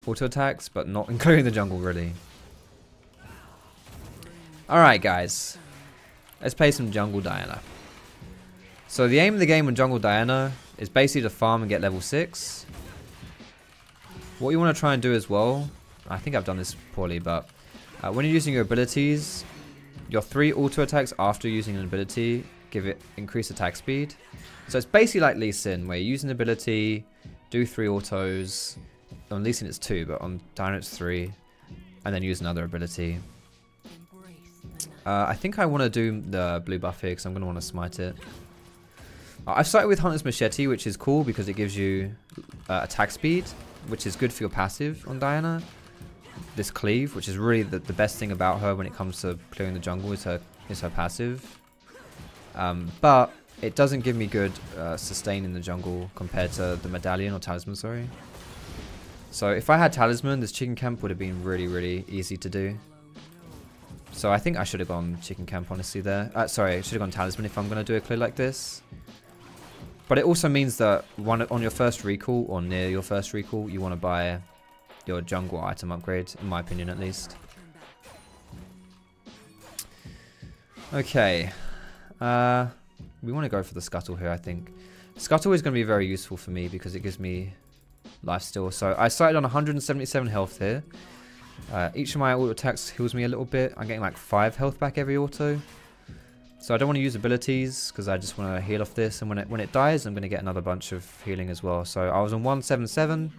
auto attacks, but not including the jungle really. Alright guys, let's play some jungle Diana. So the aim of the game on jungle Diana is basically to farm and get level 6. What you want to try and do as well, I think I've done this poorly, but when you're using your abilities, your 3 auto attacks after using an ability give it increased attack speed. So it's basically like Lee Sin, where you use an ability, do 3 autos. On Lee Sin it's 2, but on Diana it's 3, and then use another ability. I think I want to do the blue buff here because I'm going to want to smite it. I've started with Hunter's Machete, which is cool because it gives you attack speed, which is good for your passive on Diana. This cleave, which is really the best thing about her when it comes to clearing the jungle, is her passive. But it doesn't give me good sustain in the jungle compared to the medallion or talisman, sorry. So if I had talisman, this chicken camp would have been really, really easy to do. So I think I should have gone chicken camp, honestly, there. Sorry, I should have gone talisman if I'm going to do a clear like this. But it also means that on your first recall, or near your first recall, you want to buy your jungle item upgrade, in my opinion at least. Okay. We want to go for the scuttle here, I think. Scuttle is going to be very useful for me because it gives me lifesteal. So I started on 177 health here. Each of my auto attacks heals me a little bit. I'm getting like 5 health back every auto. So I don't want to use abilities because I just want to heal off this. And when it dies, I'm going to get another bunch of healing as well. So I was on 177.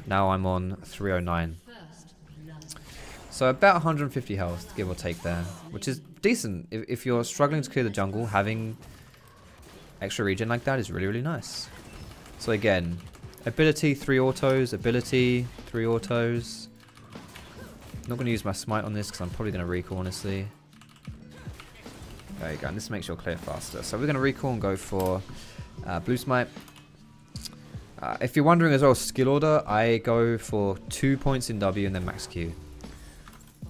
Now I'm on 309. So about 150 health, give or take there. Which is decent. If you're struggling to clear the jungle, having extra regen like that is really, really nice. So again, ability, 3 autos. Ability, 3 autos. Not going to use my smite on this because I'm probably going to recall, honestly. There you go, and this makes your clear faster. So we're going to recall and go for blue smite. If you're wondering as well, skill order, I go for 2 points in W and then max Q.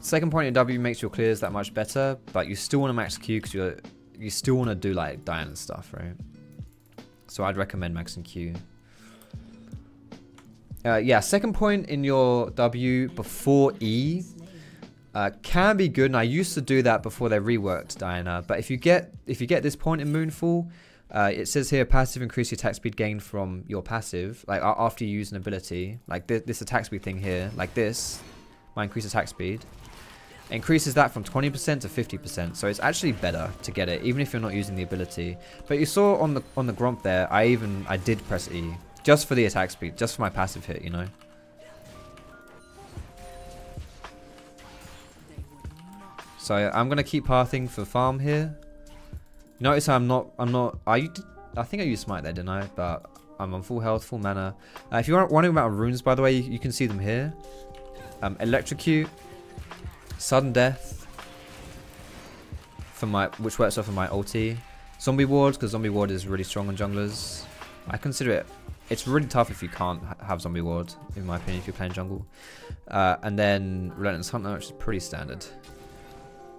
Second point in W makes your clears that much better, but you still want to max Q because you still want to do like Diana stuff, right? So I'd recommend maxing Q. Yeah, second point in your W before E can be good, and I used to do that before they reworked Diana. But if you get this point in Moonfall, it says here passive increase your attack speed gained from your passive, like after you use an ability, like this attack speed thing here, like this, my increased attack speed. It increases that from 20% to 50%, so it's actually better to get it, even if you're not using the ability. But you saw on the Gromp there, I did press E. Just for the attack speed, just for my passive hit, you know. So I'm gonna keep pathing for farm here. Notice I think I used smite there, didn't I? But I'm on full health, full mana. If you're wondering about runes, by the way, you can see them here. Electrocute, sudden death, which works off of my ulti. Zombie ward, because zombie ward is really strong on junglers. I consider it. It's really tough if you can't have zombie ward, in my opinion, if you're playing jungle. And then Relentless Hunter, which is pretty standard.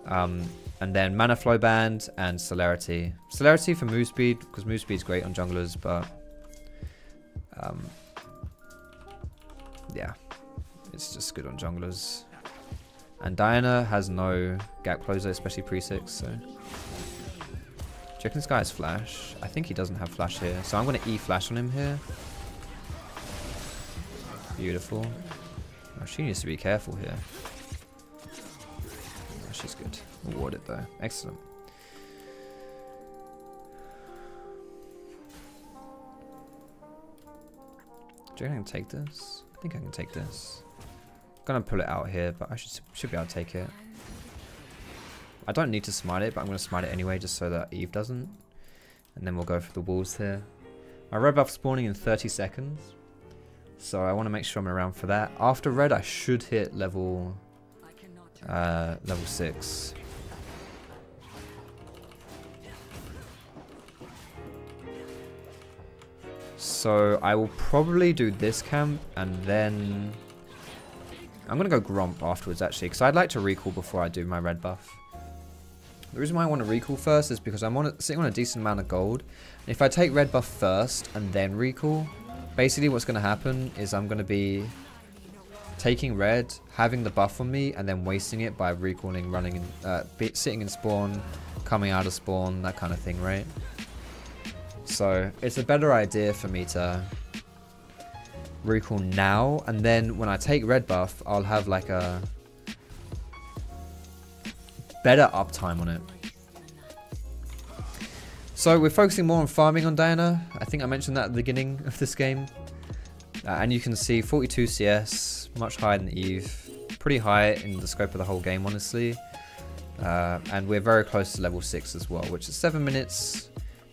And then Mana Flow Band and Celerity. Celerity for move speed, because move speed is great on junglers, but yeah, it's just good on junglers. And Diana has no gap closer, especially pre-6, so... Do you reckon this guy has flash? I think he doesn't have flash here. So I'm going to E-flash on him here. Beautiful. Oh, she needs to be careful here. Oh, she's good. We'll ward it though. Excellent. Do you think I can take this? I think I can take this. I'm going to pull it out here, but I should be able to take it. I don't need to smite it, but I'm going to smite it anyway just so that Eve doesn't. And then we'll go for the wolves here. My red buff spawning in 30 seconds. So I want to make sure I'm around for that. After red, I should hit level 6. So I will probably do this camp and then... I'm going to go Gromp afterwards actually, because I'd like to recall before I do my red buff. The reason why I want to recall first is because I'm sitting on a decent amount of gold. And if I take red buff first and then recall, basically what's going to happen is I'm going to be taking red, having the buff on me, and then wasting it by recalling, running, sitting in spawn, coming out of spawn, that kind of thing, right? So it's a better idea for me to recall now, and then when I take red buff, I'll have like a better uptime on it. So we're focusing more on farming on Diana. I think I mentioned that at the beginning of this game. And you can see 42 CS, much higher than Eve. Pretty high in the scope of the whole game, honestly. And we're very close to level 6 as well, which is 7 minutes.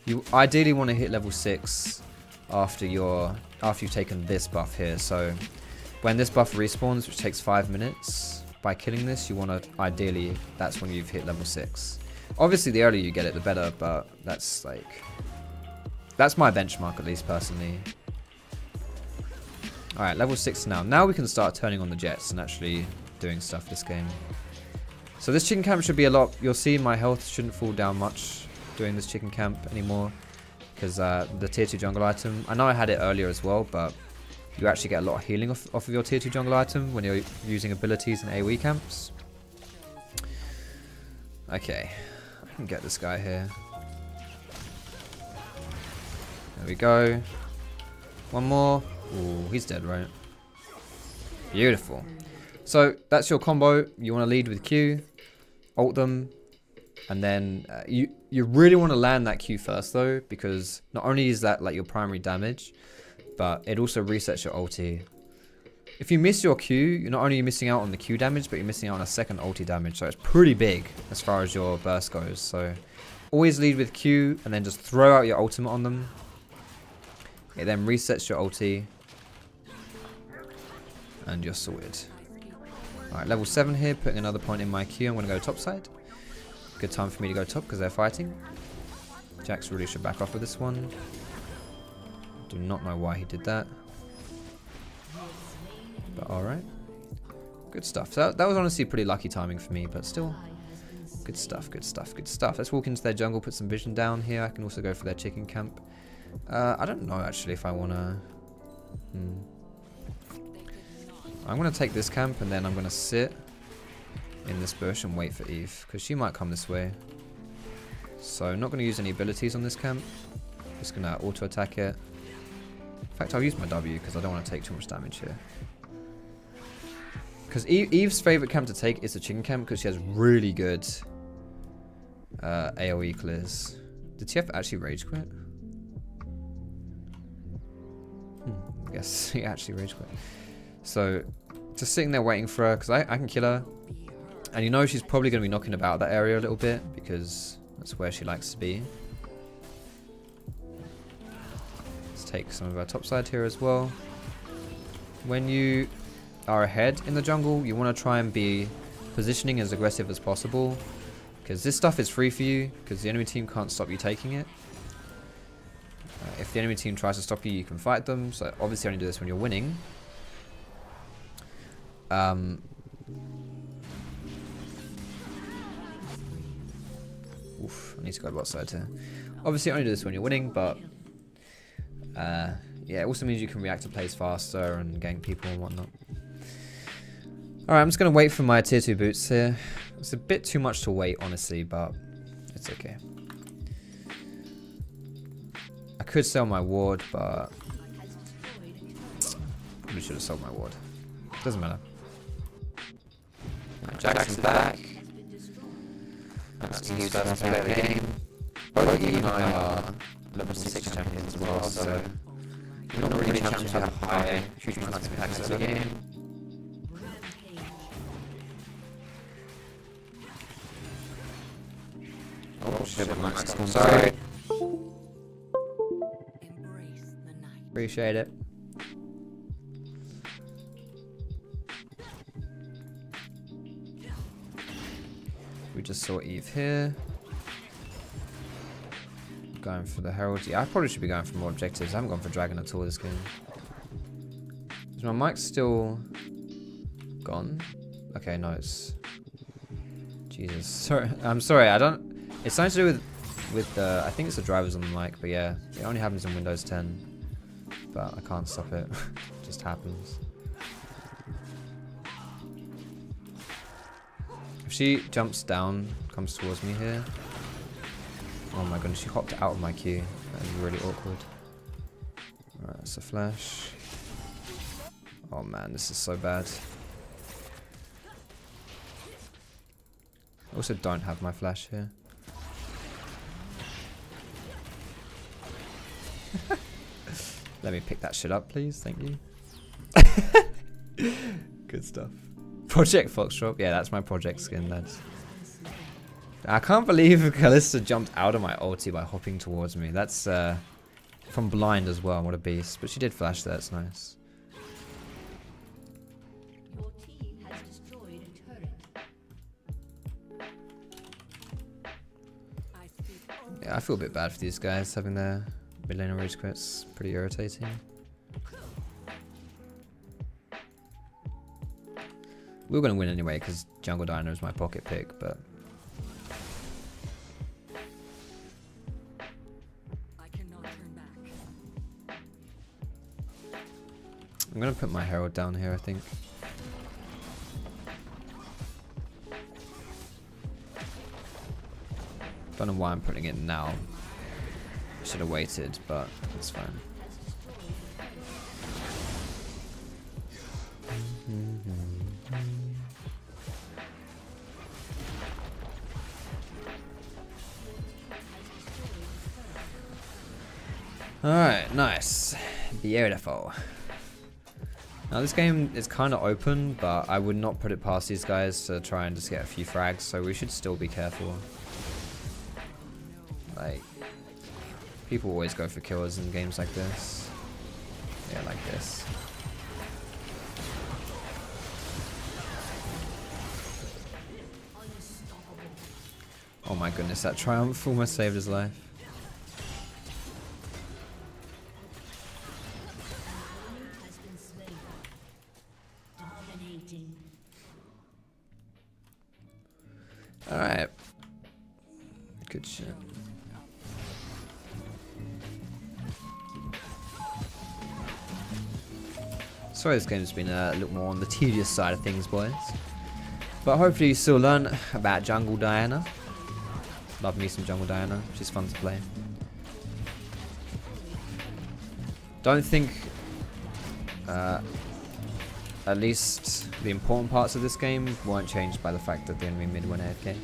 You ideally want to hit level 6 after you've taken this buff here. So when this buff respawns, which takes 5 minutes, by killing this, you want to, ideally, that's when you've hit level 6. Obviously, the earlier you get it, the better, but that's my benchmark, at least, personally. Alright, level 6 now. Now we can start turning on the jets and actually doing stuff this game. So this chicken camp should be a lot. You'll see my health shouldn't fall down much doing this chicken camp anymore, because the tier 2 jungle item, I know I had it earlier as well, but you actually get a lot of healing off of your tier 2 jungle item when you're using abilities in AoE camps. Okay, I can get this guy here. There we go. One more. Ooh, he's dead, right? Beautiful. So that's your combo. You want to lead with Q, ult them, and then you really want to land that Q first though, because not only is that like your primary damage, but it also resets your ulti. If you miss your Q, you're not only missing out on the Q damage, but you're missing out on a second ulti damage. So it's pretty big as far as your burst goes. So always lead with Q and then just throw out your ultimate on them. It then resets your ulti. And you're sorted. Alright, level 7 here, putting another point in my Q. I'm going to go top side. Good time for me to go top because they're fighting. Jax really should back off with this one. Do not know why he did that. But alright. Good stuff. So that was honestly pretty lucky timing for me, but still. Good stuff, good stuff, good stuff. Let's walk into their jungle, put some vision down here. I can also go for their chicken camp. I don't know actually if I want to... I'm going to take this camp and then I'm going to sit in this bush and wait for Eve, because she might come this way. So not going to use any abilities on this camp. Just going to auto attack it. In fact, I'll use my W because I don't want to take too much damage here. Because Eve's favorite camp to take is the chicken camp because she has really good AoE clears. Did TF actually rage quit? I guess he actually rage quit. So, just sitting there waiting for her, because I can kill her. And you know she's probably going to be knocking about that area a little bit, because that's where she likes to be. Let's take some of our top side here as well. When you are ahead in the jungle, you want to try and be positioning as aggressive as possible, because this stuff is free for you, because the enemy team can't stop you taking it. If the enemy team tries to stop you, you can fight them. So obviously only do this when you're winning. Oof, I need to go bot side here. Obviously only do this when you're winning, but yeah, it also means you can react to plays faster and gank people and whatnot. Alright, I'm just going to wait for my tier 2 boots here. It's a bit too much to wait, honestly, but it's okay. I could sell my ward, but probably should have sold my ward. Doesn't matter. Jackson's back. That's Steve's first play of the game. Both you and I are level 6 champions as well, so you're not really champions who have high huge amounts of impacts of the game. Oh shit, my mic's gone, sorry. Appreciate it. We just saw Eve here. Going for the Herald. Yeah, I probably should be going for more objectives. I haven't gone for Dragon at all this game. Is my mic still gone? Okay, no, it's... Jesus. Sorry, I'm sorry, I don't... It's something to do with the... I think it's the drivers on the mic, but yeah. It only happens in Windows 10. But I can't stop it. It just happens. If she jumps down, comes towards me here. Oh my goodness, she hopped out of my queue. That is really awkward. Alright, that's a flash. Oh man, this is so bad. I also don't have my flash here. Let me pick that shit up, please. Thank you. Good stuff. Project Foxdrop. Yeah, that's my project skin, lads. I can't believe Kalista jumped out of my ulti by hopping towards me. That's from blind as well. What a beast. But she did flash there. That's nice. Your team has destroyed a turret. Yeah, I feel a bit bad for these guys having their mid laner rage quits. Pretty irritating. We were going to win anyway because Jungle Dino is my pocket pick, but I cannot turn back. I'm going to put my Herald down here, I think. Don't know why I'm putting it now. Should have waited, but it's fine. Alright, nice. Beautiful. Now this game is kind of open, but I would not put it past these guys to try and just get a few frags, so we should still be careful. Like, people always go for kills in games like this. Yeah, like this. Oh my goodness, that Triumph almost saved his life. Alright. Good shit. Sorry this game's been a little more on the tedious side of things, boys. But hopefully you still learn about Jungle Diana. Love me some Jungle Diana, she's fun to play. Don't think at least the important parts of this game weren't changed by the fact that the enemy mid went AFK.